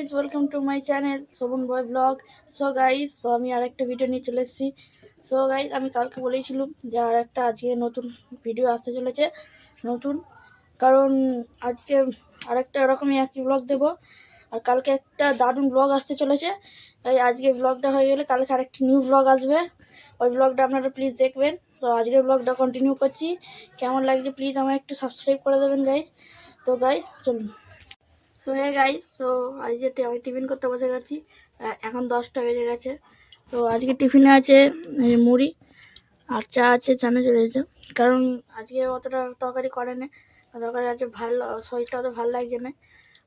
Guys, welcome to my channel Shovan boy vlog. So guys, তো আমি আরেকটা ভিডিও নিয়ে চলে এসেছি। সো গাইজ, আমি কালকে বলেছিলাম যে আজকে নতুন ভিডিও আসতে চলেছে। নতুন কারণ আজকে আরেকটা এরকমই একই ব্লগ দেবো, আর কালকে একটা দারুণ ব্লগ আসতে চলেছে। তাই আজকে ব্লগটা হয়ে গেলে কালকে আরেকটা নিউ ব্লগ আসবে, ওই ব্লগটা আপনারা প্লিজ দেখবেন। তো আজকের ব্লগটা কন্টিনিউ করছি। কেমন লাগছে প্লিজ আমার একটু সাবস্ক্রাইব করে দেবেন গাইজ। তো গাইজ চলুন। সো হে গাইস, তো আজকে আমি টিফিন করতে বসে গেছি। এখন 10টা বেজে গেছে। তো আজকে টিফিনে আছে মুড়ি আর চা আছে, চানা চলেছে। কারণ আজকে অতটা তরকারি করে না, তরকারি আছে ভালো, শরীরটা অত ভালো লাগছে না,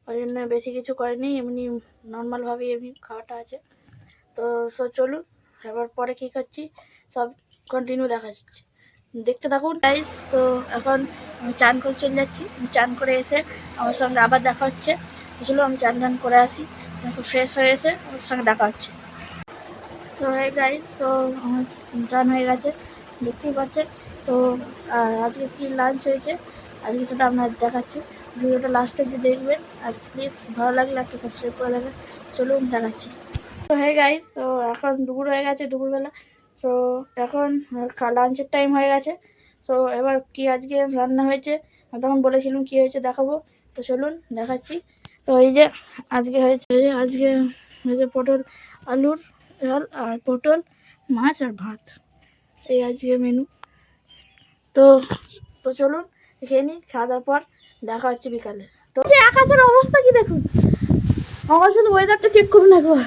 ওই জন্য বেশি কিছু করেনি, এমনি নর্মালভাবেই এমনি খাওয়াটা আছে। তো চলুন, এবার পরে কী করছি সব কন্টিনিউ দেখা যাচ্ছে, দেখতে থাকুন গাইস। তো এখন আমি চান করে চলে যাচ্ছি। চান করে এসে আমার সঙ্গে আবার দেখা হচ্ছে। চলো আমি চান করে আসি, একটু ফ্রেশ হয়ে এসে ওর সঙ্গে দেখা হচ্ছে। সো হ্যাঁ গাইস, সো আমার চান হয়ে গেছে, দেখতেই পাচ্ছেন। তো আজকে কি লাঞ্চ হয়েছে আজকে সেটা আপনার দেখাচ্ছি। ভিডিওটা লাস্ট অব্দি দেখবেন, আর প্লিজ ভালো লাগলে একটা সাবস্ক্রাইব করে দেবেন। চলুন দেখাচ্ছি। তো হ্যাঁ গাইস, তো এখন দুপুর হয়ে গেছে, দুপুরবেলা। তো এখন লাঞ্চের টাইম হয়ে গেছে। তো এবার কি আজকে রান্না হয়েছে তখন বলেছিলাম কি হয়েছে দেখাবো। তো চলুন দেখাচ্ছি। তো এই যে আজকে হয়েছে পটল আলুর ঝাল আর পটল মাছ আর ভাত, এই আজকে মেনু। তো তো চলুন খেয়ে নিই, খাওয়া দাওয়ার পর দেখা হচ্ছে বিকালে। তো আকাশের অবস্থা কি দেখুন, আমার শুধু ওয়েদারটা চেক করুন একবার।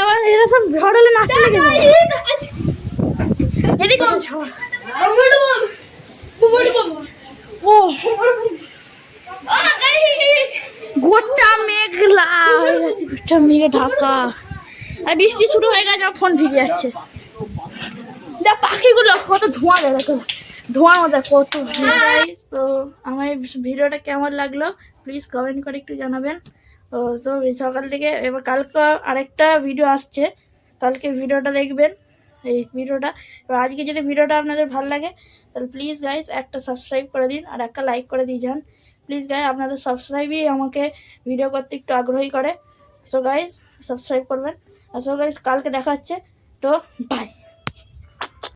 আবার এরা সব ঝড় হলে নাচতে লেগে যায়। গোটা মেঘলা হয়ে গেছে, গোটা মেঘে ঢাকা, আর বৃষ্টি শুরু হয়ে গেছে, আমার ফোন ভিজে যাচ্ছে। দেখ পাখিগুলো কত ধোঁয়া দেয়, দেখো ধোঁয়ার মধ্যে কত। তো আমার ভিডিওটা কেমন লাগলো প্লিজ কমেন্ট করে একটু জানাবেন। তো সকাল থেকে এবার কালকে আরেকটা ভিডিও আসছে, কালকে ভিডিওটা দেখবেন এই ভিডিওটা। এবার আজকে যদি ভিডিওটা আপনাদের ভালো লাগে তাহলে প্লিজ গাইজ একটা সাবস্ক্রাইব করে দিন আর একটা লাইক করে দিয়ে যান। প্লিজ গাইজ, আপনাদের সাবস্ক্রাইবই আমাকে ভিডিও করতে একটু আগ্রহী করে। সো গাইজ সাবস্ক্রাইব করবেন। আর সো গাইজ কালকে দেখা হচ্ছে। তো বাই।